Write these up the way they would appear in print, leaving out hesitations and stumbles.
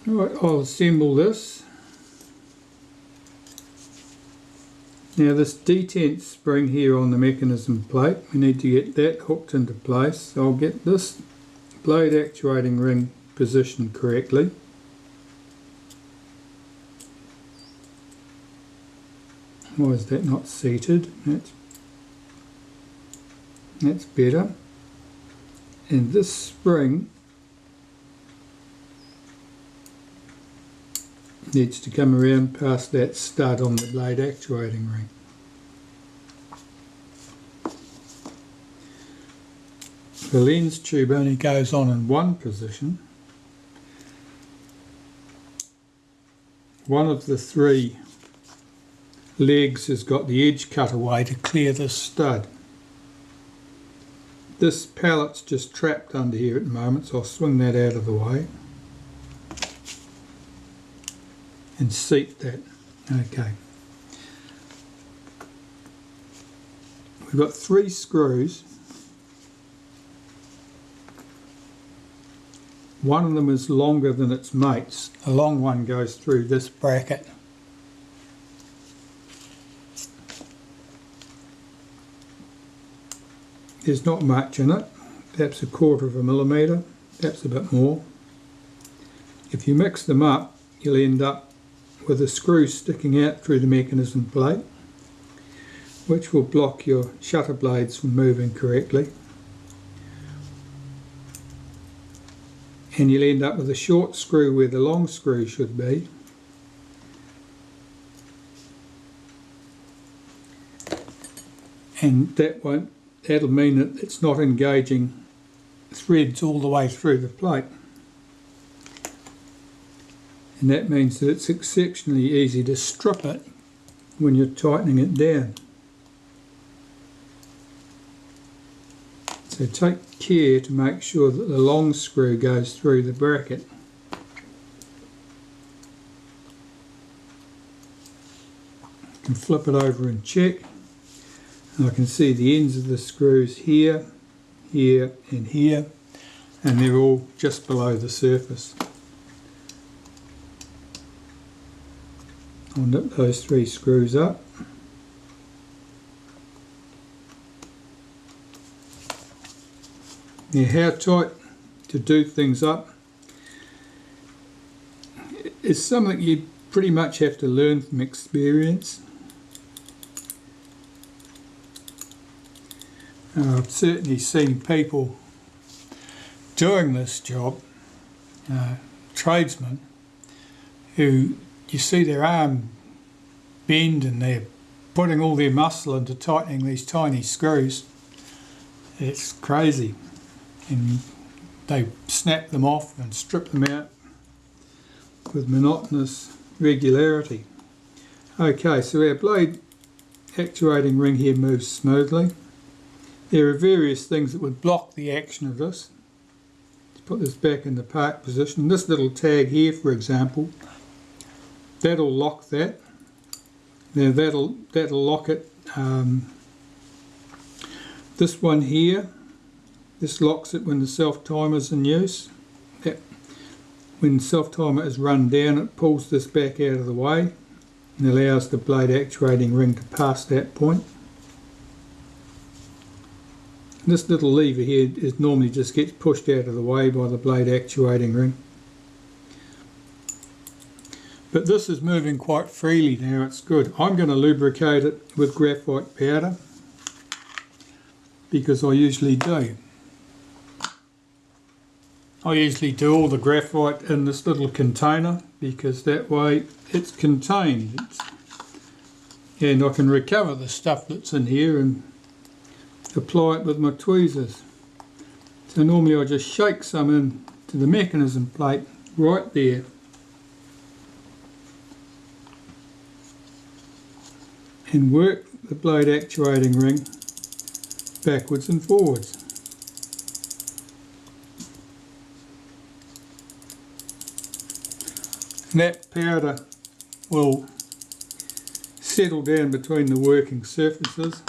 Alright, I'll assemble this. Now this detent spring here on the mechanism plate, we need to get that hooked into place. So I'll get this blade actuating ring positioned correctly. Why is that not seated? That's better. And this spring needs to come around past that stud on the blade actuating ring. The lens tube only goes on in one position. One of the three legs has got the edge cut away to clear this stud. This pallet's just trapped under here at the moment, so I'll swing that out of the way and seat that. Okay. We've got 3 screws. One of them is longer than its mates. The long one goes through this bracket. There's not much in it, perhaps 1/4 of a millimetre, perhaps a bit more. If you mix them up, you'll end up with a screw sticking out through the mechanism plate, which will block your shutter blades from moving correctly. And you'll end up with a short screw where the long screw should be. And that'll mean that it's not engaging threads all the way through the plate. And that means that it's exceptionally easy to strip it when you're tightening it down. So take care to make sure that the long screw goes through the bracket. You can flip it over and check. And I can see the ends of the screws here, here and here, and they're all just below the surface. I'll nip those 3 screws up. Now, how tight to do things up is something you pretty much have to learn from experience. I've certainly seen people doing this job, tradesmen, who you see their arm bend and they're putting all their muscle into tightening these tiny screws. It's crazy. And they snap them off and strip them out with monotonous regularity. Okay, so our blade actuating ring here moves smoothly. There are various things that would block the action of this. Let's put this back in the park position. This little tag here, for example, that'll lock that. Now that'll lock it. This one here, this locks it when the self-timer's in use. When the self-timer is run down, it pulls this back out of the way and allows the blade actuating ring to pass that point. This little lever here normally just gets pushed out of the way by the blade actuating ring. But this is moving quite freely now, it's good. I'm going to lubricate it with graphite powder because I usually do. I usually do all the graphite in this little container because that way it's contained. And I can recover the stuff that's in here and apply it with my tweezers. So normally I just shake some into the mechanism plate right there. And work the blade actuating ring backwards and forwards. And that powder will settle down between the working surfaces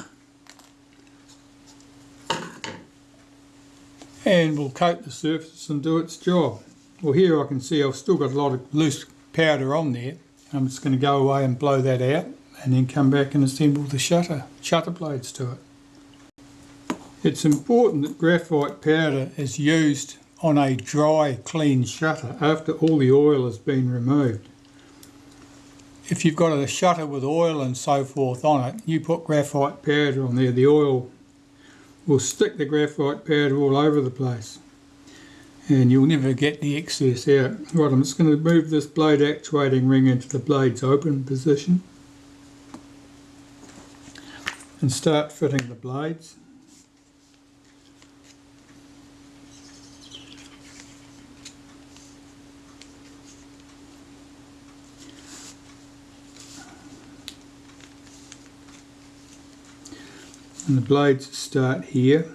and will coat the surface and do its job. Well, here I can see I've still got a lot of loose powder on there. I'm just going to go away and blow that out and then come back and assemble the shutter blades to it. It's important that graphite powder is used on a dry, clean shutter after all the oil has been removed. If you've got a shutter with oil and so forth on it, you put graphite powder on there, the oil will stick the graphite powder all over the place and you'll never get the excess out. Right, I'm just going to move this blade actuating ring into the blade's open position and start fitting the blades. And the blades start here.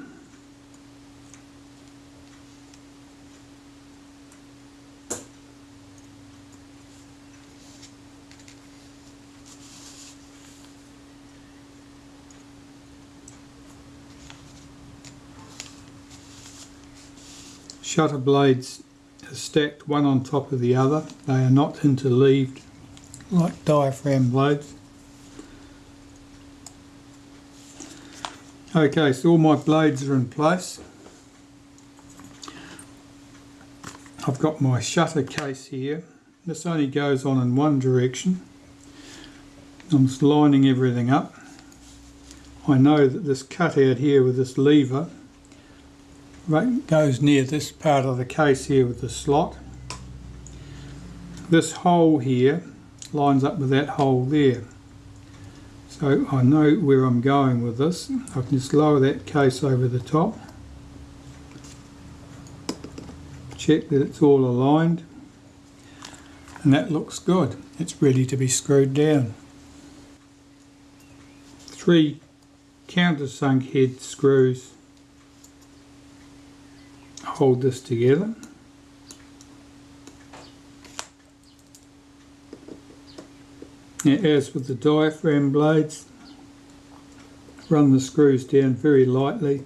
Shutter blades are stacked one on top of the other. They are not interleaved like diaphragm blades. Okay, so all my blades are in place. I've got my shutter case here. This only goes on in one direction. I'm just lining everything up. I know that this cutout here with this lever goes near this part of the case here with the slot. This hole here lines up with that hole there. So I know where I'm going with this. I can just lower that case over the top. Check that it's all aligned. And that looks good. It's ready to be screwed down. 3 countersunk head screws hold this together. Now, as with the diaphragm blades, run the screws down very lightly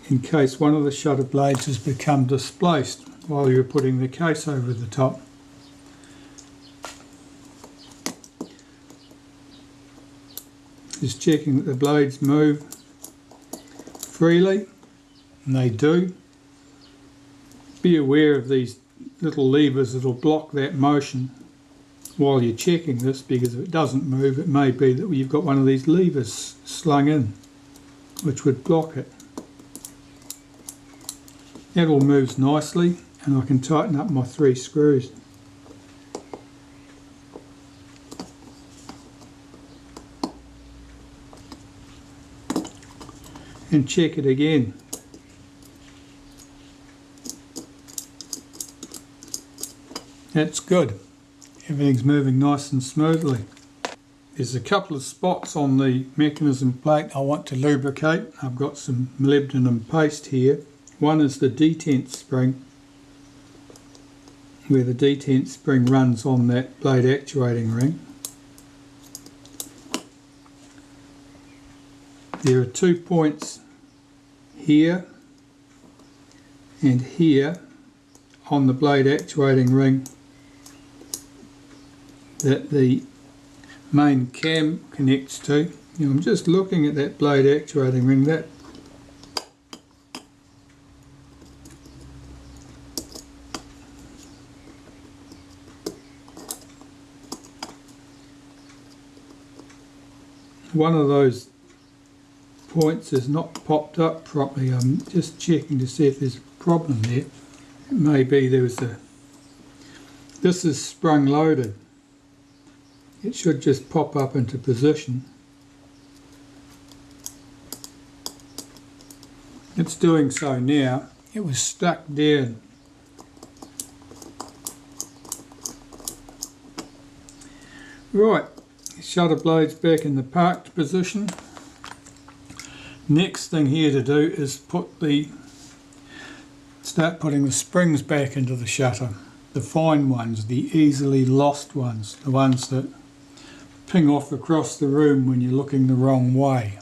in case one of the shutter blades has become displaced while you're putting the case over the top. Just checking that the blades move freely, and they do. Be aware of these little levers that will block that motion while you're checking this, because if it doesn't move, it may be that you've got one of these levers slung in which would block it. That all moves nicely, and I can tighten up my 3 screws. And check it again. That's good. Everything's moving nice and smoothly. There's a couple of spots on the mechanism plate I want to lubricate. I've got some molybdenum paste here. One is the detent spring, where the detent spring runs on that blade actuating ring. There are 2 points here and here on the blade actuating ring that the main cam connects to. You know, I'm just looking at that blade actuating ring. That one of those points is not popped up properly. I'm just checking to see if there's a problem there. It may be there was a... This is sprung loaded. It should just pop up into position. It's doing so now. It was stuck down. Right, shutter blades back in the parked position. Next thing here to do is start putting the springs back into the shutter. The fine ones, the easily lost ones, the ones that ping off across the room when you're looking the wrong way.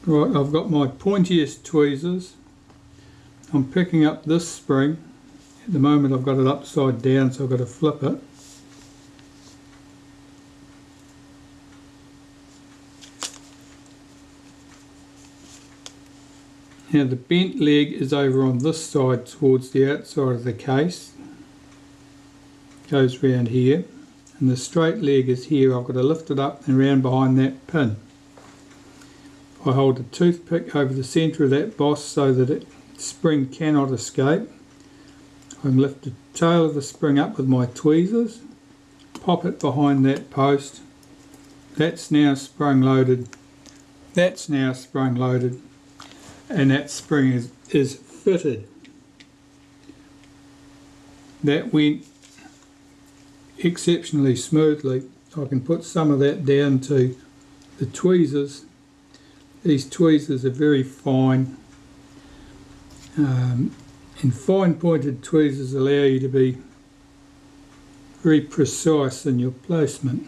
Right, I've got my pointiest tweezers. I'm picking up this spring. At the moment I've got it upside down, so I've got to flip it. Now the bent leg is over on this side towards the outside of the case. Goes round here. And the straight leg is here. I've got to lift it up and round behind that pin. I hold a toothpick over the centre of that boss so that the spring cannot escape. I can lift the tail of the spring up with my tweezers, pop it behind that post. That's now sprung loaded. That's now sprung loaded. And that spring is fitted. That went exceptionally smoothly. I can put some of that down to the tweezers. These tweezers are very fine, and fine pointed tweezers allow you to be very precise in your placement.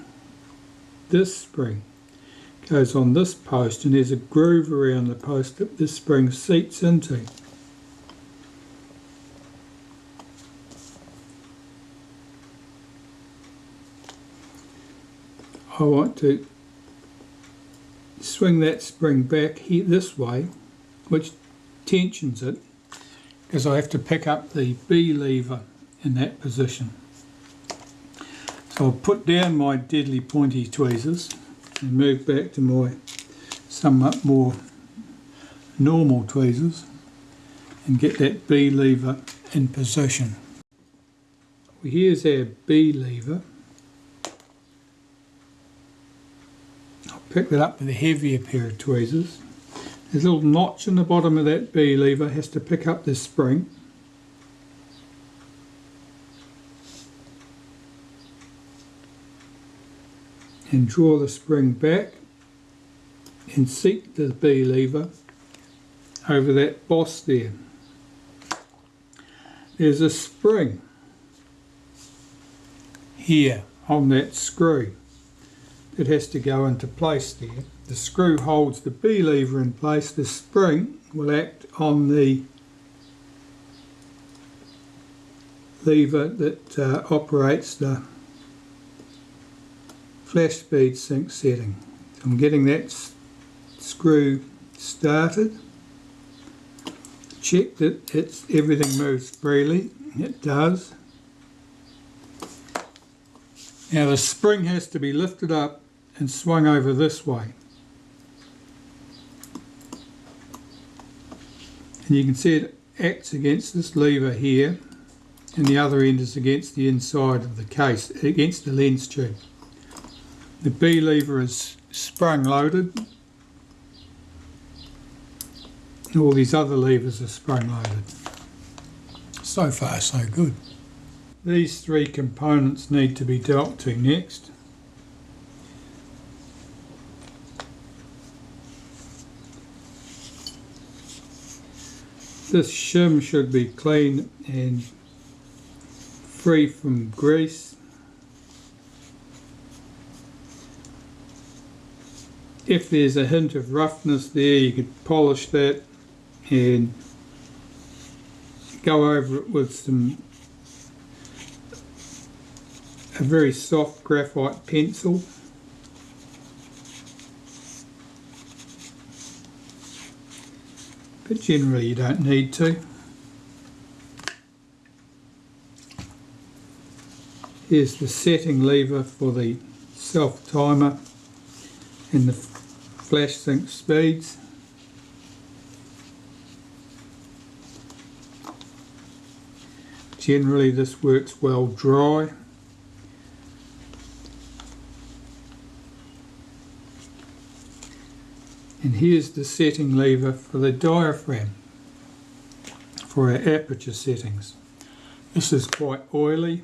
This spring goes on this post, and there's a groove around the post that this spring seats into. I want to swing that spring back here this way, which tensions it, because I have to pick up the B lever in that position. So I'll put down my deadly pointy tweezers and move back to my somewhat more normal tweezers and get that B lever in position. Well, here's our B lever. I'll pick that up with a heavier pair of tweezers. There's a little notch in the bottom of that B lever, has to pick up this spring. And draw the spring back and seat the B lever over that boss there. There's a spring here on that screw that has to go into place there. The screw holds the B lever in place. The spring will act on the lever that operates the flash speed sync setting. So I'm getting that screw started. Check that everything moves freely. It does. Now the spring has to be lifted up and swung over this way. And you can see it acts against this lever here, and the other end is against the inside of the case, against the lens tube. The B lever is sprung loaded. All these other levers are sprung loaded. So far so good. These three components need to be dealt to next. This shim should be clean and free from grease. If there's a hint of roughness there, you could polish that and go over it with a very soft graphite pencil. But generally you don't need to. Here's the setting lever for the self timer and the flash sync speeds. Generally this works well dry. And here's the setting lever for the diaphragm for our aperture settings. This is quite oily.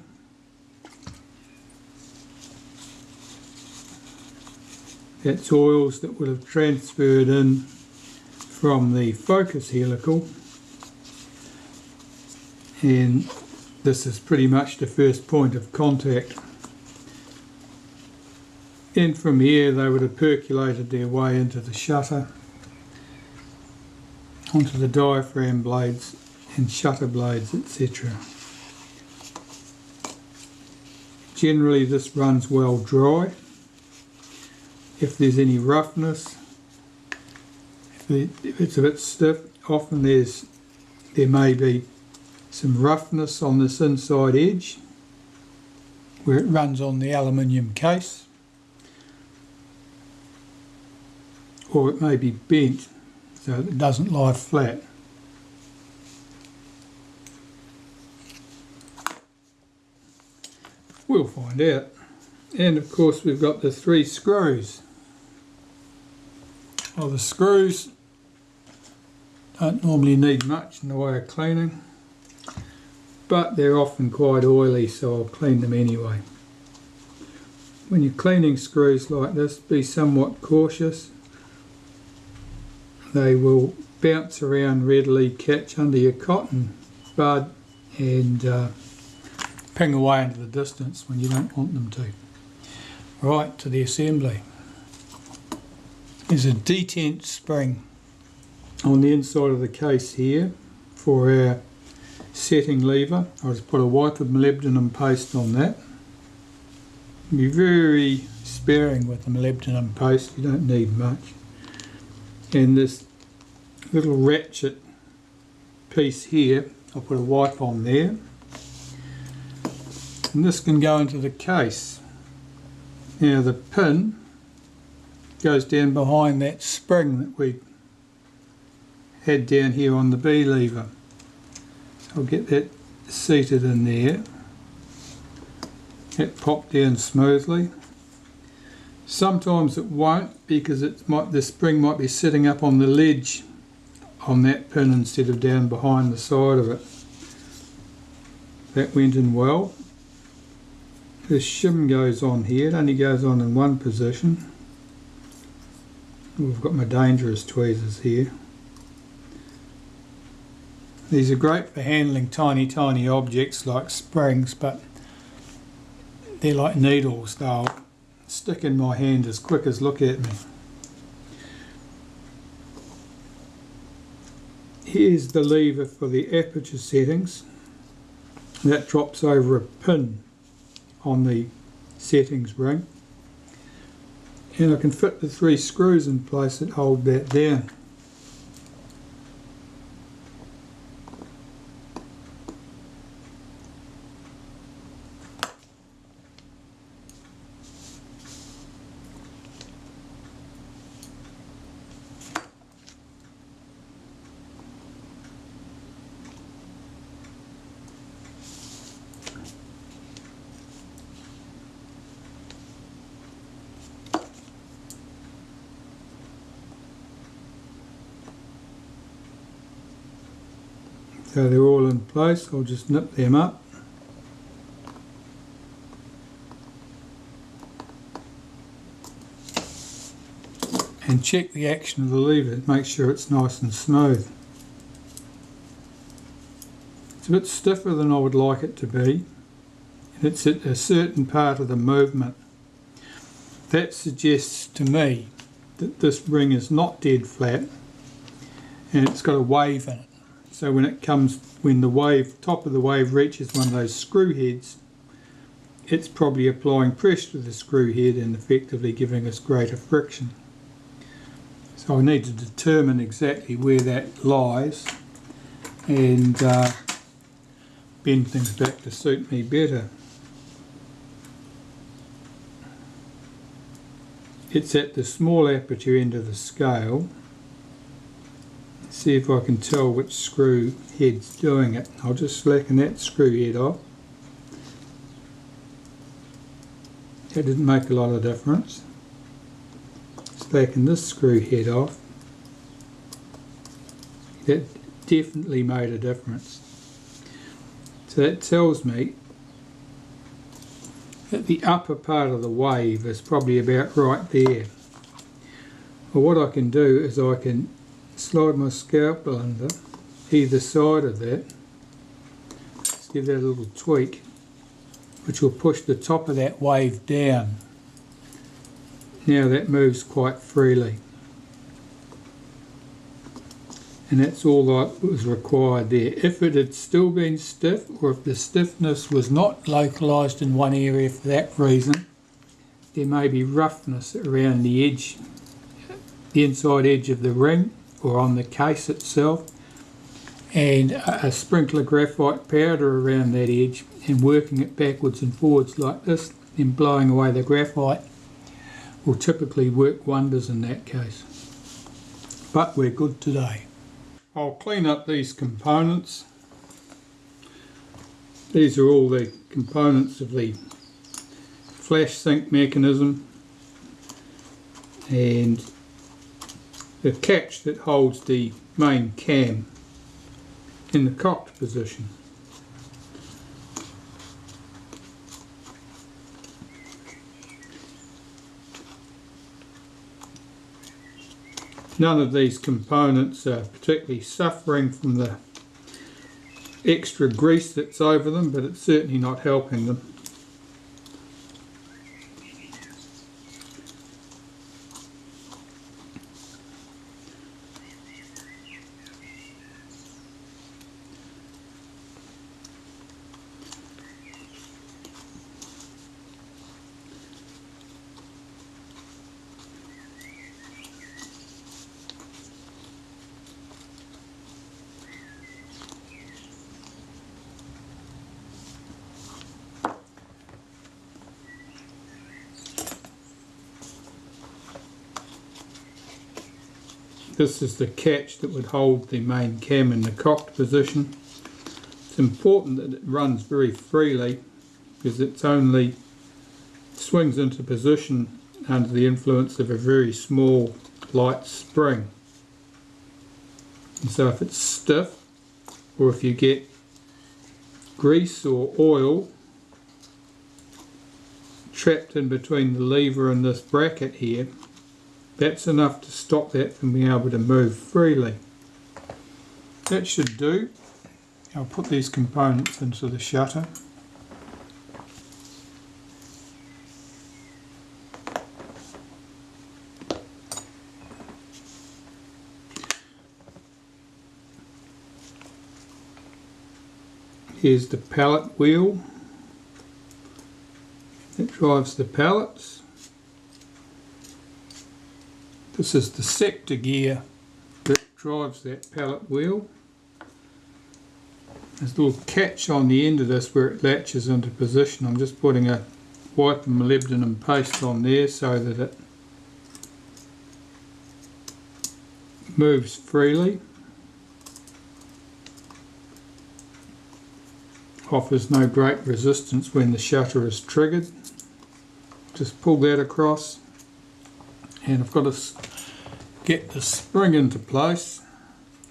That's oils that would have transferred in from the focus helical, and this is pretty much the first point of contact. And from here they would have percolated their way into the shutter, onto the diaphragm blades and shutter blades, etc. Generally this runs well dry. If there's any roughness, if it's a bit stiff, often there may be some roughness on this inside edge where it runs on the aluminium case, or it may be bent so that it doesn't lie flat. We'll find out. And of course we've got the 3 screws. Well, the screws don't normally need much in the way of cleaning, but they're often quite oily, so I'll clean them anyway. When you're cleaning screws like this, be somewhat cautious. They will bounce around readily, catch under your cotton bud and ping away into the distance when you don't want them to. Right, to the assembly. There's a detent spring on the inside of the case here for our setting lever. I'll just put a wipe of molybdenum paste on that. Be very sparing with the molybdenum paste, you don't need much. And this little ratchet piece here, I'll put a wipe on there. And this can go into the case. Now the pin goes down behind that spring that we had down here on the B lever. So I'll get that seated in there. That popped down smoothly. Sometimes it won't because the spring might be sitting up on the ledge on that pin instead of down behind the side of it. That went in well. This shim goes on here, it only goes on in one position. We've got my dangerous tweezers here. These are great for handling tiny objects like springs, but they're like needles, they'll stick in my hand as quick as look at me. Here's the lever for the aperture settings. That drops over a pin on the settings ring. And I can fit the 3 screws in place that hold that down. So they're all in place, I'll just nip them up. And check the action of the lever, make sure it's nice and smooth. It's a bit stiffer than I would like it to be, and it's at a certain part of the movement. That suggests to me that this ring is not dead flat and it's got a wave in it. So when the top of the wave reaches one of those screw heads, it's probably applying pressure to the screw head and effectively giving us greater friction. So I need to determine exactly where that lies and bend things back to suit me better. It's at the small aperture end of the scale. See if I can tell which screw head's doing it. I'll just slacken that screw head off. That didn't make a lot of difference. Slacken this screw head off. That definitely made a difference. So that tells me that the upper part of the wave is probably about right there. Well, what I can do is I can slide my scalpel under either side of that. Just give that a little tweak, which will push the top of that wave down. Now that moves quite freely. and that's all that was required there. If it had still been stiff, or if the stiffness was not localised in one area for that reason, there may be roughness around the edge, the inside edge of the ring or on the case itself, and a sprinkler graphite powder around that edge and working it backwards and forwards like this and blowing away the graphite will typically work wonders in that case. But we're good today. I'll clean up these components. These are all the components of the flash sink mechanism and the catch that holds the main cam in the cocked position. None of these components are particularly suffering from the extra grease that's over them, but it's certainly not helping them. This is the catch that would hold the main cam in the cocked position. It's important that it runs very freely because it's only swings into position under the influence of a very small light spring. And so if it's stiff, or if you get grease or oil trapped in between the lever and this bracket here, that's enough to stop that from being able to move freely. That should do. I'll put these components into the shutter. Here's the pallet wheel that drives the pallets. This is the sector gear that drives that pallet wheel. There's a little catch on the end of this where it latches into position. I'm just putting a white molybdenum paste on there so that it moves freely. Offers no great resistance when the shutter is triggered. Just pull that across, and I've got to get the spring into place.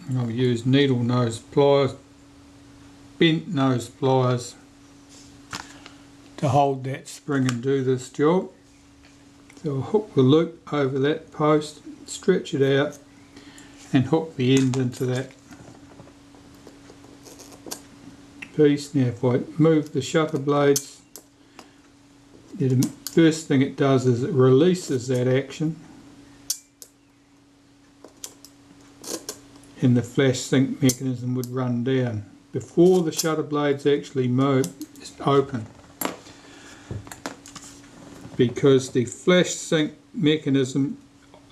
And I'll use needle nose pliers, bent nose pliers to hold that spring and do this job. So I'll hook the loop over that post, stretch it out and hook the end into that piece. Now if I move the shutter blades, the first thing it does is it releases that action and the flash sink mechanism would run down. Before the shutter blades actually move, it's open, because the flash sink mechanism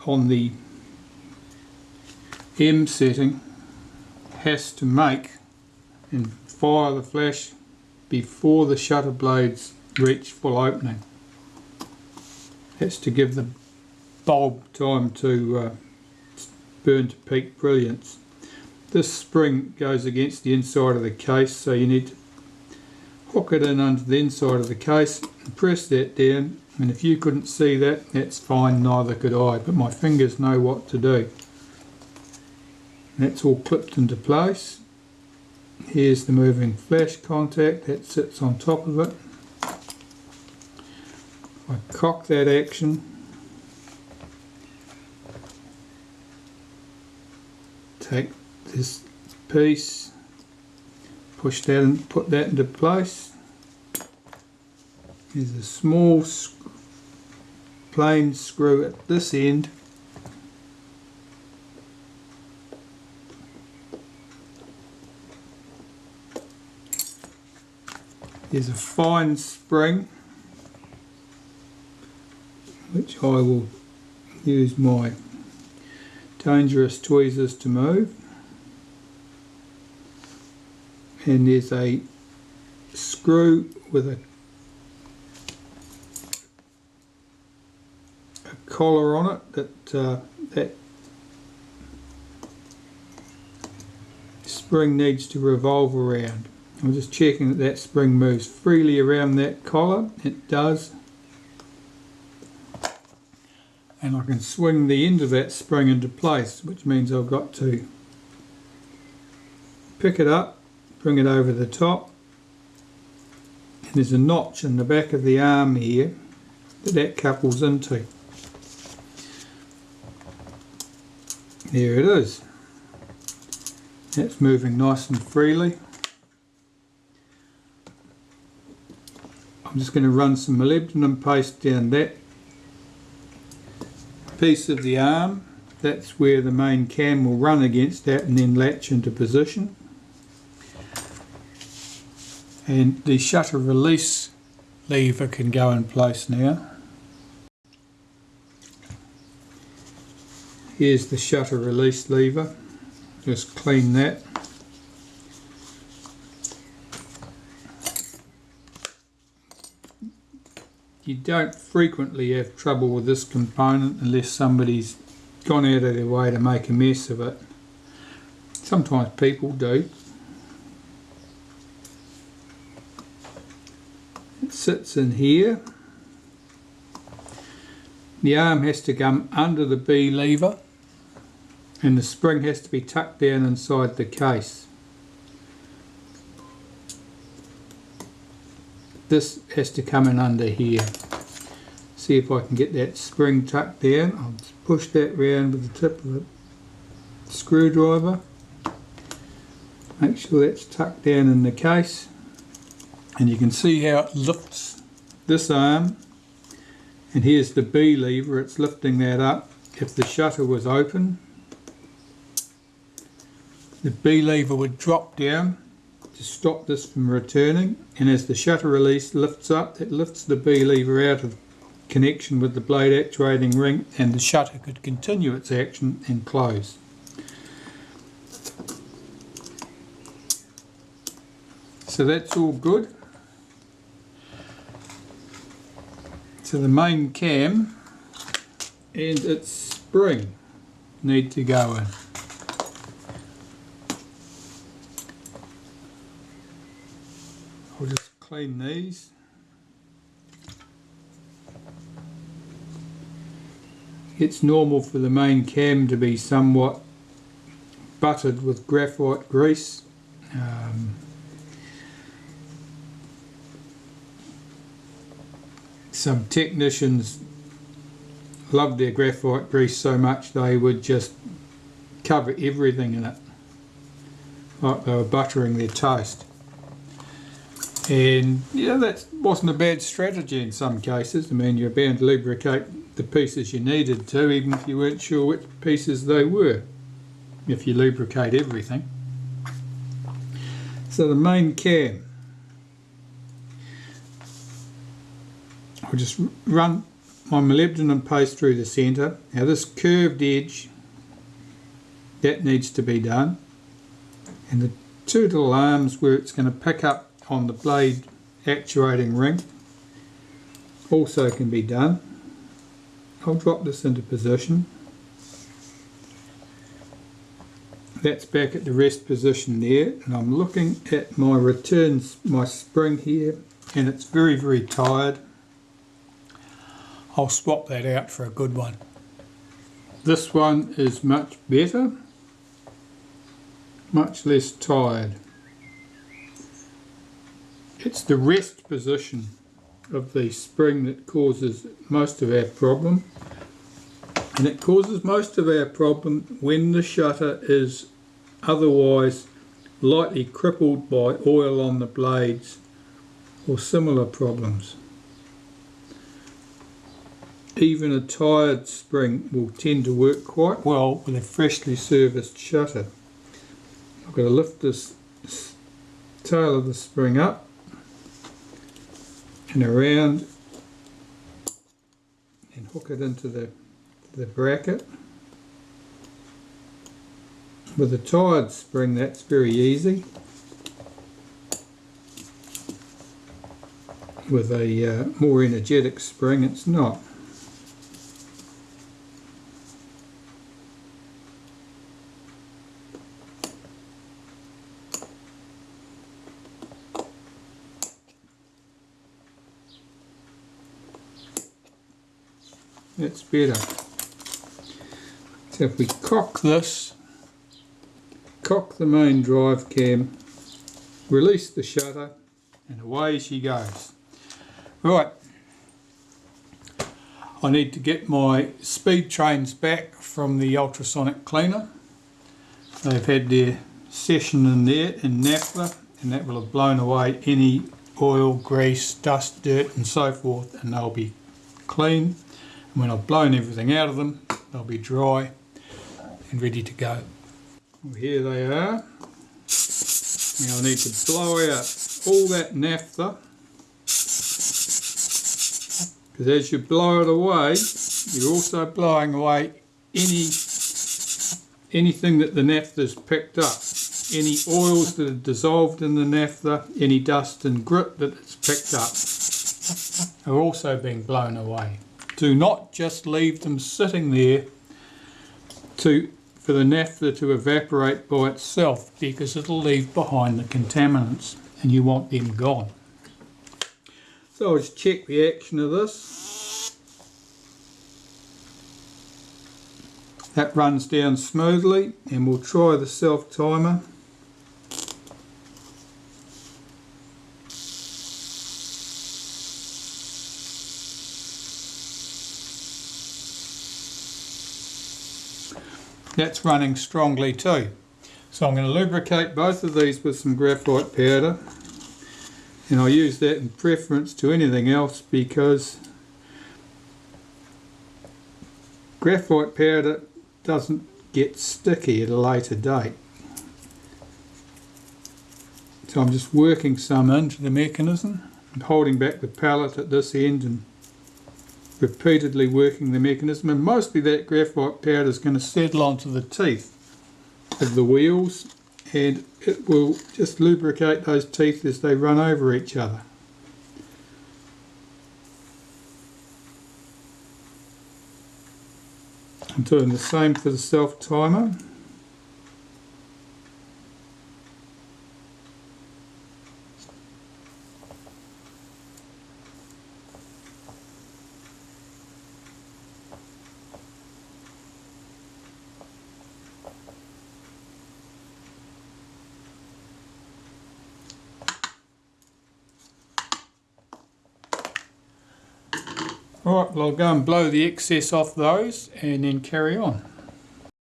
on the M setting has to make and fire the flash before the shutter blades reach full opening. That's to give the bulb time to burn to peak brilliance. This spring goes against the inside of the case, so you need to hook it in under the inside of the case and press that down, and if you couldn't see that, that's fine, neither could I, but my fingers know what to do. That's all clipped into place. Here's the moving flash contact that sits on top of it. I cock that action, take this piece, push that and put that into place. There's a small plain screw at this end There's a fine spring which I will use my dangerous tweezers to move, and there's a screw with a collar on it that spring needs to revolve around. I'm just checking that that spring moves freely around that collar. It does. And I can swing the end of that spring into place, which means I've got to pick it up, bring it over the top, and there's a notch in the back of the arm here that couples into. There it is. That's moving nice and freely. I'm just going to run some molybdenum paste down that piece of the arm. That's where the main cam will run against that and then latch into position. And the shutter release lever can go in place now. Here's the shutter release lever. Just clean that. You don't frequently have trouble with this component unless somebody's gone out of their way to make a mess of it. Sometimes people do. It sits in here. The arm has to come under the B lever and the spring has to be tucked down inside the case. This has to come in under here. See if I can get that spring tucked down. I'll just push that round with the tip of the screwdriver. Make sure that's tucked down in the case. And you can see how it lifts this arm. And here's the B lever, it's lifting that up. If the shutter was open, the B lever would drop down to stop this from returning, and as the shutter release lifts up, it lifts the B lever out of connection with the blade actuating ring, and the shutter could continue its action and close. So that's all good. So the main cam and its spring need to go in. I'll just clean these. It's normal for the main cam to be somewhat buttered with graphite grease. Some technicians love their graphite grease so much they would just cover everything in it, like they were buttering their toast. And yeah, that wasn't a bad strategy in some cases. I mean, you're bound to lubricate the pieces you needed to, even if you weren't sure which pieces they were, if you lubricate everything. So the main cam, I'll just run my molybdenum paste through the centre. Now this curved edge, that needs to be done, and the two little arms where it's going to pick up on the blade actuating ring also can be done. I'll drop this into position. That's back at the rest position there, and I'm looking at my my spring here, and it's very, very tired. I'll swap that out for a good one. This one is much better, much less tired. It's the rest position of the spring that causes most of our problem, and it causes most of our problem when the shutter is otherwise lightly crippled by oil on the blades or similar problems. Even a tired spring will tend to work quite well with a freshly serviced shutter. I've got to lift this tail of the spring up. and around and hook it into the bracket. With a tied spring that's very easy. With a more energetic spring it's not. That's better. So if we cock this, cock the main drive cam, release the shutter, and away she goes. Right, I need to get my speed trains back from the ultrasonic cleaner. They've had their session in there in Naphtha, and that will have blown away any oil, grease, dust, dirt and so forth, and they'll be clean. And when I've blown everything out of them, they'll be dry and ready to go. Well, here they are. Now I need to blow out all that naphtha, because as you blow it away, you're also blowing away anything that the naphtha's picked up. Any oils that are dissolved in the naphtha, any dust and grit that it's picked up are also being blown away. Do not just leave them sitting there for the naphtha to evaporate by itself, because it'll leave behind the contaminants and you want them gone. So I'll just check the action of this. That runs down smoothly, and we'll try the self timer. That's running strongly too. So I'm going to lubricate both of these with some graphite powder, and I'll use that in preference to anything else because graphite powder doesn't get sticky at a later date. So I'm just working some into the mechanism and holding back the pallet at this end and repeatedly working the mechanism, and mostly that graphite powder is going to settle onto the teeth of the wheels, and it will just lubricate those teeth as they run over each other. I'm doing the same for the self timer. Alright, well I'll go and blow the excess off those and then carry on.